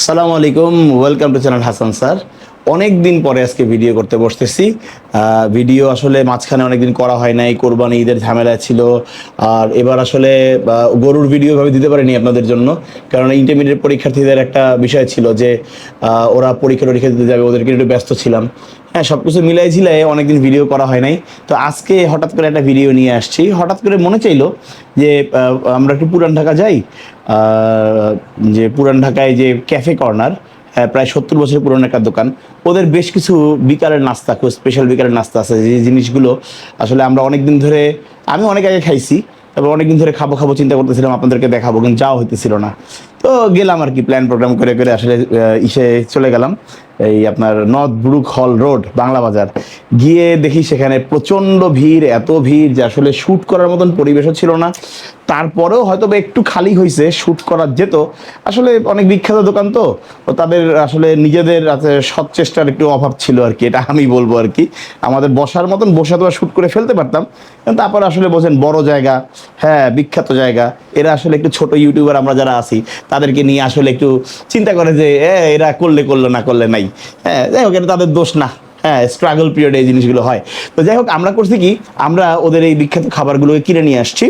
আসসালামু আলাইকুম, welcome to channel Hasan sir. অনেক দিন পরে আজকে ভিডিও করতে বসতেছি। ভিডিও আসলে মাঝখানে অনেক দিন করা হয় নাই, কোরবানি ঈদের ঝামেলা ছিল। আর এবার আসলে গরুর ভিডিও ভাবে দিতে পারিনি আপনাদের জন্য, কারণ ইন্টারমিডিয়েট পরীক্ষার্থীদের একটা বিষয় ছিল যে ওরা পরীক্ষা দিতে যাবে, ওদেরকে একটু ব্যস্ত ছিলাম। হ্যাঁ, সব কিছু মিলাই ঝিলাই অনেকদিন ভিডিও করা হয় নাই। তো আজকে হঠাৎ করে একটা ভিডিও নিয়ে আসছি। হঠাৎ করে মনে চাইলো যে আমরা একটু পুরান ঢাকা যাই। যে পুরান ঢাকায় যে ক্যাফে কর্নার, হ্যাঁ, প্রায় 70 বছর পুরনো একটা দোকান। ওদের বেশ কিছু বিকালের নাস্তা, খুব স্পেশাল বিকালের নাস্তা আছে, যে জিনিসগুলো আসলে আমরা অনেকদিন ধরে, আমি অনেক আগে খাইছি, তবে অনেকদিন ধরে খাবো খাবো চিন্তা করতেছিলাম, আপনাদেরকে দেখাবো, কিন্তু যাওয়া হইতেছিল না। তো গেলাম আর কি, প্ল্যান প্রোগ্রাম করে করে আসলে ইসে চলে গেলাম এই আপনার north Brooke hall road, Bangla বাজার। গিয়ে দেখি সেখানে প্রচণ্ড ভিড়, এত ভিড় যে আসলে শ্যুট করার মতন পরিবেশও ছিল না। তারপরেও হয়তো বা একটু খালি হয়েছে, শ্যুট করা যেত। আসলে অনেক বিখ্যাত দোকান তো, তাদের আসলে নিজেদের সৎ চেষ্টার একটু অভাব ছিল আর কি, এটা আমি বলবো আর কি। আমাদের বসার মতন বসে তো শ্যুট করে ফেলতে পারতাম, কিন্তু তারপর আসলে বোঝেন বড় জায়গা, হ্যাঁ, বিখ্যাত জায়গা, এরা আসলে একটু ছোট ইউটিউবার আমরা যারা আছি তাদেরকে নিয়ে আসলে একটু চিন্তা করে যে এরা করলে করলো, না করলে নাই। হ্যাঁ, যাই হোক, এটা তাদের দোষ না। হ্যাঁ, স্ট্রাগল পিরিয়ডে এই জিনিসগুলো হয়। তো যাই হোক, আমরা করছি কি, আমরা ওদের এই বিখ্যাত খাবারগুলোকে কিনে নিয়ে আসছি,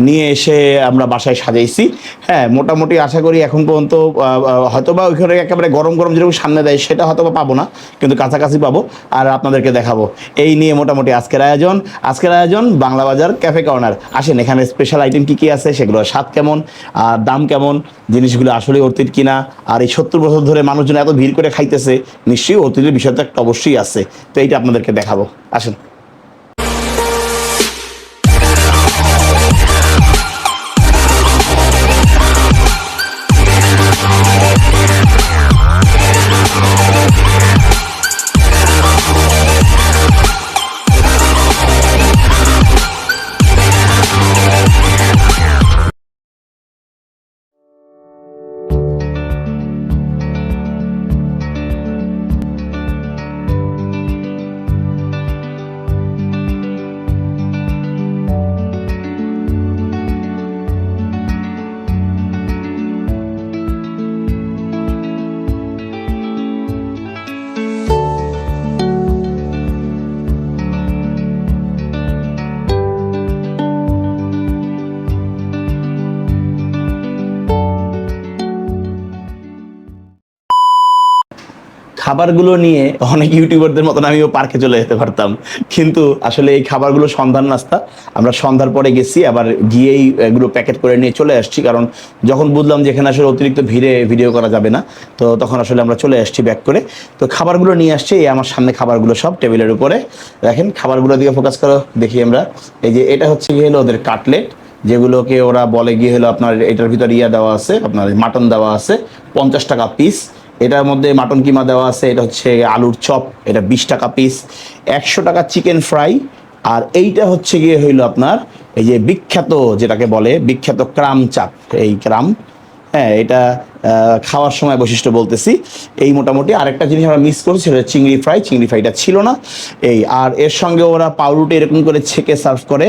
নিয়ে এসে আমরা বাসায় সাজাইছি। হ্যাঁ, মোটামুটি আশা করি এখন পর্যন্ত হয়তো বা ওইখানে একেবারে গরম গরম যেরকম সামনে দেয় সেটা হয়তো বা পাবো না, কিন্তু কাছাকাছি পাবো, আর আপনাদেরকে দেখাবো। এই নিয়ে মোটামুটি আজকের আয়োজন বাংলা বাজার ক্যাফে কর্নার। আসেন, এখানে স্পেশাল আইটেম কী কী আছে, সেগুলো স্বাদ কেমন, আর দাম কেমন, জিনিসগুলো আসলে অর্থিত কিনা, আর এই 70 বছর ধরে মানুষজন এত ভিড় করে খাইতেছে, নিশ্চয়ই অর্থিতের বিষয়টা একটা অবশ্যই আছে। তো এইটা আপনাদেরকে দেখাবো, আসেন। খাবারগুলো নিয়ে অনেক ইউটিউবারদের মতন আমিও পার্কে চলে যেতে পারতাম, কিন্তু আসলে এই খাবারগুলো সন্ধ্যার নাস্তা। আমরা সন্ধ্যার পরে গেছি, আবার গিয়েই এগুলো প্যাকেট করে নিয়ে চলে আসছি, কারণ যখন বুঝলাম যে এখানে আসলে অতিরিক্ত ভিড়ে ভিডিও করা যাবে না, তো তখন আসলে আমরা চলে আসছি ব্যাক করে। তো খাবারগুলো নিয়ে আসছি, এই আমার সামনে খাবারগুলো সব টেবিলের উপরে দেখেন। খাবারগুলো দিকে ফোকাস করো, দেখি আমরা। এই যে এটা হচ্ছে গিয়ে হলো ওদের কাটলেট, যেগুলোকে ওরা বলে গিয়ে হলো আপনার, এটার ভিতর দেওয়া আছে, আপনার মাটন দেওয়া আছে 50 টাকা পিস। এটার মধ্যে মাটন কিমা দেওয়া আছে, এটা হচ্ছে আলুর চপ, এটা 20 টাকা পিস। 100 টাকা চিকেন ফ্রাই। আর এইটা হচ্ছে গিয়ে হইলো আপনার এই যে বিখ্যাত, যেটাকে বলে বিখ্যাত ক্রাম চাপ, এই ক্রাম। হ্যাঁ, এটা খাওয়ার সময় বৈশিষ্ট্য বলতেছি। এই মোটামুটি আরেকটা জিনিস আমরা মিস করছি, সেটা চিংড়ি ফ্রাইটা ছিল না। এই আর এর সঙ্গে ওরা পাউরুটি এরকম করে ছেঁকে সার্ভ করে,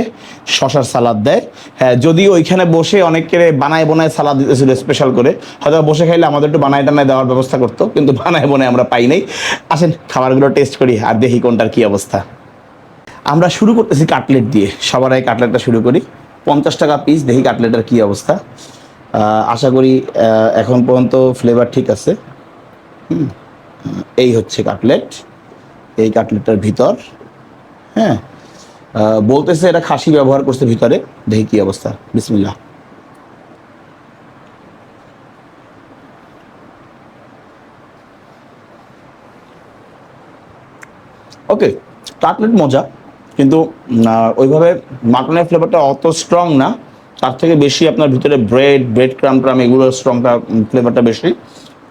শশার সালাদ দেয়। হ্যাঁ, যদিও ওইখানে বসে অনেকে বানায় বোনায় সালাদ দিতেছিল স্পেশাল করে, হয়তো বসে খাইলে আমাদের একটু বানায় টানায় দেওয়ার ব্যবস্থা করতো, কিন্তু বানায় বোনায় আমরা পাই নাই। আসেন খাবারগুলো টেস্ট করি আর দেখি কোনটার কি অবস্থা। আমরা শুরু করতেছি কাটলেট দিয়ে, সবার আগে কাটলেটটা শুরু করি। 50 টাকা পিস, দেখি কাটলেটের কি অবস্থা। আশা করি এখন পর্যন্ত ফ্লেভার ঠিক আছে। এই হচ্ছে কাটলেট, এই কাটলেটটার ভিতর। হ্যাঁ, বলতেছে এটা খাসি ব্যবহার করছে ভিতরে, দেখি কি অবস্থা। বিসমিল্লাহ। ওকে, কাটলেট মজা, কিন্তু ওইভাবে মাটনের ফ্লেভারটা অত স্ট্রং না। তার থেকে বেশি আপনার ভিতরে ব্রেড ক্রাম এগুলো স্ট্রংটা, ফ্লেভারটা বেশি।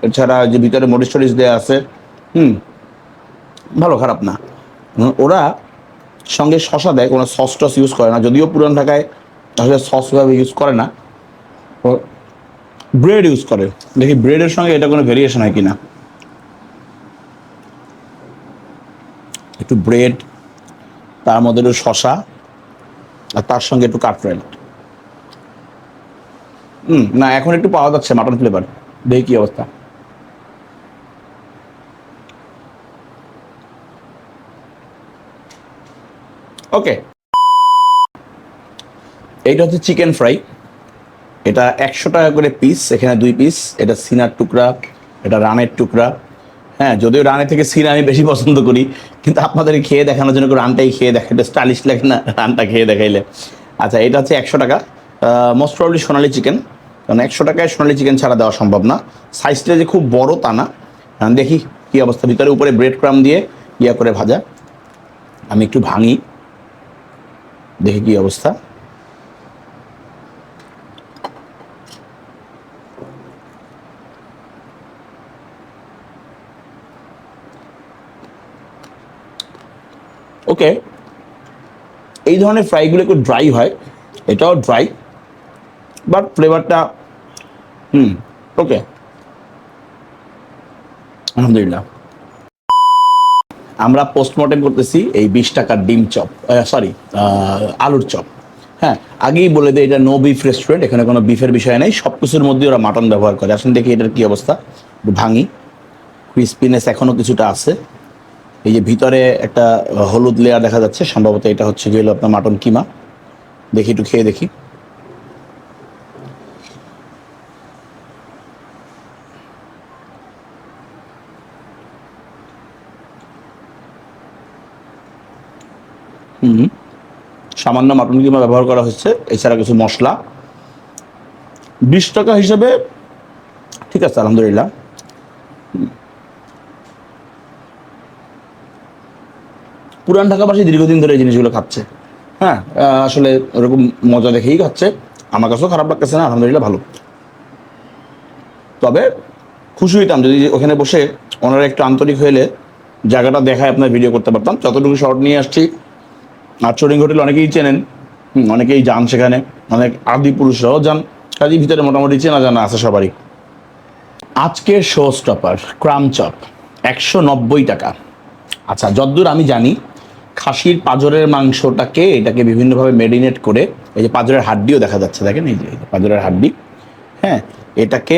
এছাড়া যে ভিতরে মরিচ টরিচ দেওয়া আছে, ভালো, খারাপ না। ওরা সঙ্গে শশা দেয়, কোনো সস টস ইউজ করে না, যদিও পুরান ঢাকায় আসলে সস ওইভাবে ইউজ করে না, ব্রেড ইউজ করে। দেখি ব্রেডের সঙ্গে এটা কোনো ভেরিয়েশন হয় কিনা। একটু ব্রেড, তার মধ্যে একটু শশা, আর তার সঙ্গে একটু কাটলেট। না, এখন একটু পাওয়া যাচ্ছে মাটন ফ্লেভার, দেখি কি অবস্থা। ওকে, এইটা হচ্ছে চিকেন ফ্রাই। এটা 100 টাকা করে পিস, এখানে 2 পিস। এটা সিনার টুকরা, এটা রানের টুকরা। হ্যাঁ, যদিও রানের থেকে সিনা আমি বেশি পছন্দ করি, কিন্তু আপনাদের খেয়ে দেখানোর জন্য রানটাই খেয়ে দেখা, এটা স্টাইলিশ লাগে না রানটা খেয়ে দেখাইলে। আচ্ছা, এটা হচ্ছে 100 টাকা। মোস্ট প্রবলি সোনালি চিকেন, কারণ 100 টাকায় সোনালি চিকেন ছাড়া দেওয়া সম্ভব না। সাইজটা যে খুব বড় তা না। দেখি কি অবস্থা, ভিতরে উপরে ব্রেড ক্রাম দিয়ে ইয়া করে ভাজা। আমি একটু ভাঙি, দেখি কি অবস্থা। ওকে, এই ধরনের ফ্রাইগুলো একটু ড্রাই হয়, এটাও ড্রাই, বাট ফ্লেভারটা ওকে, আলহামদুলিল্লাহ। আমরা পোস্টমর্টেম করতেছি এই 20 টাকার ডিম চপ, সরি আলুর চপ। হ্যাঁ, আগেই বলে দেয় এটা নো বিফ রেস্টুরেন্ট, এখানে কোনো বিফের বিষয় নেই, সব কিছুর মধ্যে ওরা মাটন ব্যবহার করে। আসুন দেখি এটার কি অবস্থা, ভাঙি। ক্রিস্পিনেস এখনো কিছুটা আছে। এই যে ভিতরে একটা হলুদ লেয়ার দেখা যাচ্ছে, সম্ভবত এটা হচ্ছে গিয়ে আপনার মাটন কিমা। দেখি, একটু খেয়ে দেখি। সামান্য মাটন কিমা ব্যবহার করা হচ্ছে, এছাড়া কিছু মশলা। 20 টাকা হিসেবে ঠিক আছে, আলহামদুলিল্লাহ। পুরান ঢাকাবাসী দীর্ঘদিন ধরে এই জিনিসগুলো খাচ্ছে। হ্যাঁ, আসলে ওরকম মজা দেখেই খাচ্ছে, আমার কাছেও খারাপ লাগতেছে না, আলহামদুলিল্লাহ ভালো। তবে খুশি হইতাম যদি ওখানে বসে ওনারা একটু আন্তরিক হইলে জায়গাটা দেখায় আপনার ভিডিও করতে পারতাম। যতটুকু শর্ট নিয়ে আসছি। আর চরিং হোটেল অনেকেই চেনেন, অনেকেই যান সেখানে, অনেক আদি পুরুষরাও যান, কাজের ভিতরে মোটামুটি চেনা জানা আছে সবারই। আজকের শো স্টপার ক্রাম চপ, 190 টাকা। আচ্ছা, যতদূর আমি জানি খাসির পাঁজরের মাংসটাকে এটাকে বিভিন্নভাবে মেরিনেট করে, এই যে পাঁজরের হাড্ডিও দেখা যাচ্ছে, দেখেন এই যে পাঁজরের হাড্ডি। হ্যাঁ, এটাকে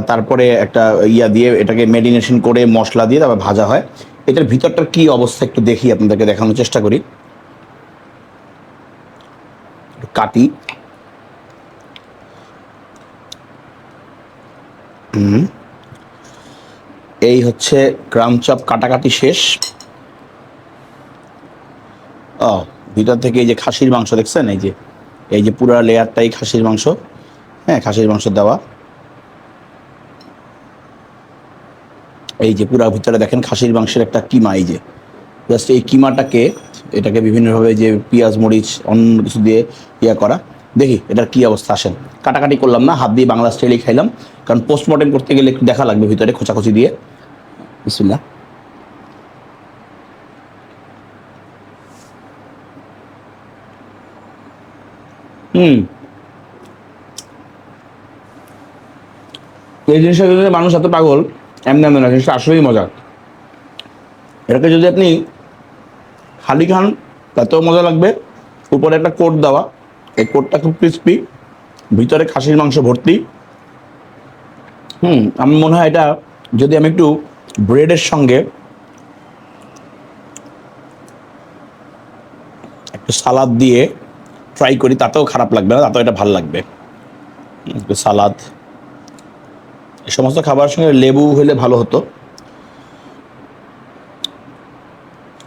তারপরে একটা ইয়া দিয়ে এটাকে মেরিনেশন করে মশলা দিয়ে তারপর ভাজা হয়। এটার ভিতরটার কি অবস্থা একটু দেখি, আপনাদেরকে দেখানোর চেষ্টা করি। কাটি। এই হচ্ছে ক্রাম চপ, কাটাকাটি শেষ। ও, ভিতর থেকে এই যে খাসির মাংস দেখছেন, এই যে পুরো লেয়ারটাই খাসির মাংস। হ্যাঁ, খাসির মাংস দেওয়া। এই যে পুরা ভিতরে দেখেন খাসির মাংসের একটা কিমা, এই যে জাস্ট এই কিমাটাকে এটাকে বিভিন্নভাবে যে পেঁয়াজ মরিচ অন্য কিছু দিয়ে ইয়া করা। দেখি এটার কি অবস্থা। আসেন, কাটাকাটি করলাম না, হাত দিয়ে বাংলা স্টাইলেই খাইলাম, কারণ পোস্টমর্টেম করতে গেলে একটু দেখা লাগবে ভিতরে খোঁচাখুচি দিয়ে। বিসমিল্লাহ। এই জিনিসটা যদি মানুষ এত পাগল, এমনি এমনি না, জিনিসটা আসলেই মজা। এটাকে যদি আপনি খালি খান তাতেও মজা লাগবে। উপরে একটা কোট দেওয়া, এই কোটটা খুব ক্রিস্পি, ভিতরে খাসির মাংস ভর্তি। আমার মনে হয় এটা যদি আমি একটু ব্রেডের সঙ্গে একটু সালাদ দিয়ে ট্রাই করি তাতেও খারাপ লাগবে না, তাতেও এটা ভালো লাগবে। একটু সালাদ, এই সমস্ত খাবারের সঙ্গে লেবু হলে ভালো হতো।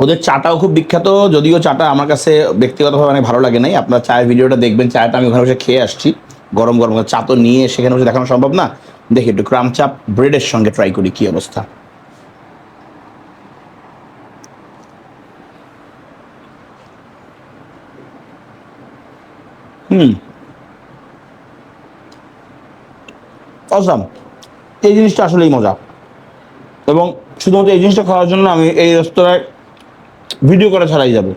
ওদের চাটাও খুব বিখ্যাত, যদিও চাটা আমার কাছে ব্যক্তিগতভাবে অনেক ভালো লাগে নাই। আপনার চায়ের ভিডিওটা দেখবেন, চাটা আমি ওখানে বসে খেয়ে আসছি, গরম গরম চা তো নিয়ে সেখানে বসে দেখানো সম্ভব না। দেখি একটু ক্রাম চাপ ব্রেডের সঙ্গে ট্রাই করি কি অবস্থা। অসাম, এই জিনিসটা আসলেই মজা। এবং শুধুমাত্র এই জিনিসটা খাওয়ার জন্য আমি এই রেস্তোরাঁয় ভিডিও করা ছাড়াই যাব।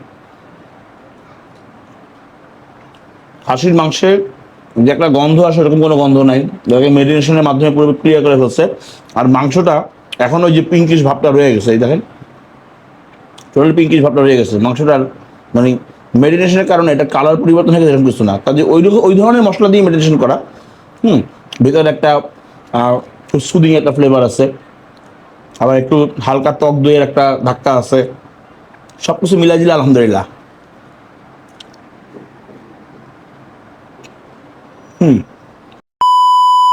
খাসির মাংসের যে একটা গন্ধ আসে, এরকম কোনো গন্ধ নাই, যাকে মেরিনেশনের মাধ্যমে পুরো ক্লিয়ার করে ফেলছে। আর মাংসটা এখন ওই যে পিঙ্কিশ ভাবটা রয়ে গেছে, এই দেখেন টোটাল পিঙ্কিশ ভাবটা রয়ে গেছে মাংসটার, মানে মেরিনেশনের কারণে এটা কালার পরিবর্তন হয়ে গেছে এরকম কিছু না, কাজে ওই ধরনের মশলা দিয়ে মেরিনেশন করা। ভিতরে একটা সুদিং একটা ফ্লেভার আছে, আবার একটু হালকা টক দইয়ের একটা ধাক্কা আছে, সব কিছু মিলাই দিলে আলহামদুলিল্লাহ।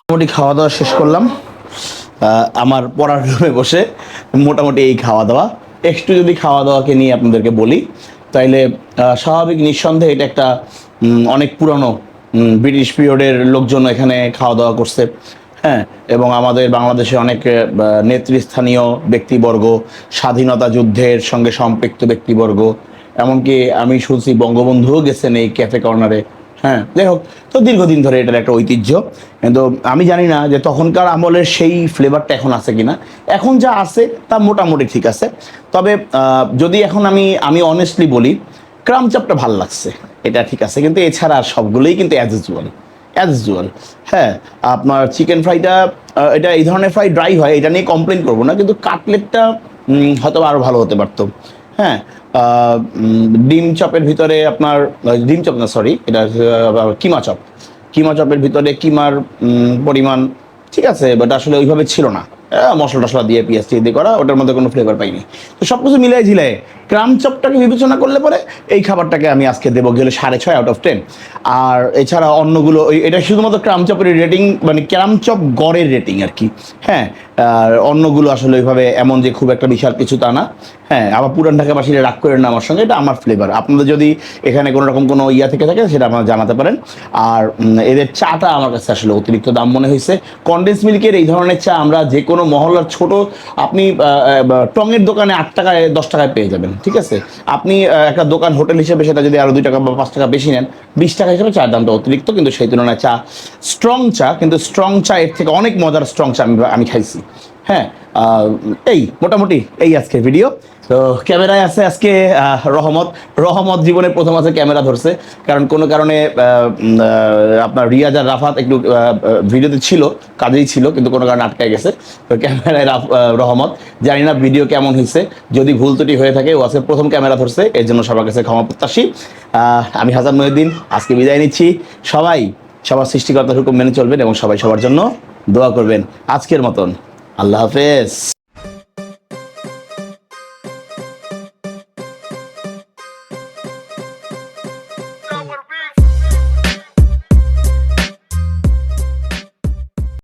মোটামুটি খাওয়া দাওয়া শেষ করলাম আমার পড়ার রুমে বসে। মোটামুটি এই খাওয়া দাওয়া, একটু যদি খাওয়া দাওয়াকে নিয়ে আপনাদেরকে বলি তাইলে স্বাভাবিক নিঃসন্দেহে এটা একটা অনেক পুরনো ব্রিটিশ পিরিয়ডের লোকজন এখানে খাওয়া দাওয়া করছে। হ্যাঁ, এবং আমাদের বাংলাদেশে অনেক নেতৃস্থানীয় ব্যক্তিবর্গ, স্বাধীনতা যুদ্ধের সঙ্গে সম্পৃক্ত ব্যক্তিবর্গ, এমনকি আমি শুনছি বঙ্গবন্ধুও গেছেন এই ক্যাফে কর্নারে। হ্যাঁ, যাই হোক, তো দীর্ঘদিন ধরে এটার একটা ঐতিহ্য। কিন্তু আমি জানি না যে তখনকার আমলের সেই ফ্লেভারটা এখন আছে কিনা। এখন যা আছে তা মোটামুটি ঠিক আছে। তবে যদি এখন আমি অনেস্টলি বলি, ক্রাম চাপটা ভাল লাগছে, এটা ঠিক আছে। কিন্তু এছাড়া আর সবগুলোই কিন্তু অ্যাজ ইউজুয়াল। হ্যাঁ, আপনার চিকেন ফ্রাইটা এটা এই ধরনের ফ্রাই ড্রাই হয়, এটা নিয়ে কমপ্লেন করবো না, কিন্তু কাটলেটটা হয়তো আরও ভালো হতে পারতো। হ্যাঁ, ডিম চপের ভিতরে আপনার ডিম চপ না, সরি, এটা কিমা চপের ভিতরে কিমার পরিমাণ ঠিক আছে, বাট আসলে ওইভাবে ছিল না। মশলা টশলা দিয়ে পেঁয়াজ দিয়ে করা, ওটার মধ্যে কোনো ফ্লেভার পাইনি। তো সব কিছু মিলাই ঝিলাই ক্রাম চপটাকে বিবেচনা করলে পরে এই খাবারটাকে আমি আজকে দেবো গেলে 6.5/10। আর এছাড়া অন্যগুলো এটা শুধুমাত্র ক্রাম চপের রেটিং, মানে ক্রাম চপ গড়ের রেটিং আর কি। হ্যাঁ, আর অন্যগুলো আসলে ওইভাবে এমন যে খুব একটা বিশাল কিছু তা না। হ্যাঁ, আবার পুরান ঢাকাবাসীরা রাগ করেন না আমার সঙ্গে, এটা আমার ফ্লেভার। আপনাদের যদি এখানে কোনো রকম কোনো ইয়া থেকে থাকে সেটা আপনারা জানাতে পারেন। আর এদের চাটা আমার কাছে আসলে অতিরিক্ত দাম মনে হয়েছে। কনডেন্স মিল্কের এই ধরনের চা আমরা যে কোনো মহল্লার ছোট, আপনি টঙের দোকানে 8 টাকায় 10 টাকায় পেয়ে যাবেন। ঠিক আছে, আপনি একটা দোকান হোটেল হিসেবে সেটা যদি আরও 2 টাকা বা 5 টাকা বেশি নেন, 20 টাকা হিসেবে চার দামটা অতিরিক্ত। কিন্তু সেই তুলনায় চা স্ট্রং চা, কিন্তু স্ট্রং চা এর থেকে অনেক মজার স্ট্রং চা আমি খাইছি। হ্যাঁ, এই মোটামুটি এই আজকের ভিডিও। তো ক্যামেরায় আছে আজকে রহমত জীবনে প্রথম আছে ক্যামেরা ধরছে, কারণ কোনো কারণে আপনার রিয়াজ আর রাফাত একটু ভিডিওতে ছিল, কাজেই ছিল, কিন্তু কোনো কারণে আটকায় গেছে। তো ক্যামেরায় রহমত, জানি না ভিডিও কেমন হয়েছে, যদি ভুল ত্রুটি হয়ে থাকে, ও আজকে প্রথম ক্যামেরা ধরছে, এর জন্য সবার কাছে ক্ষমা প্রত্যাশী। আমি হাসান মহিউদ্দিন আজকে বিদায় নিচ্ছি। সবাই সবার সৃষ্টিকর্তার হুকুম মেনে চলবেন এবং সবাই সবার জন্য দোয়া করবেন। আজকের মতন আল্লাহ হাফেজ।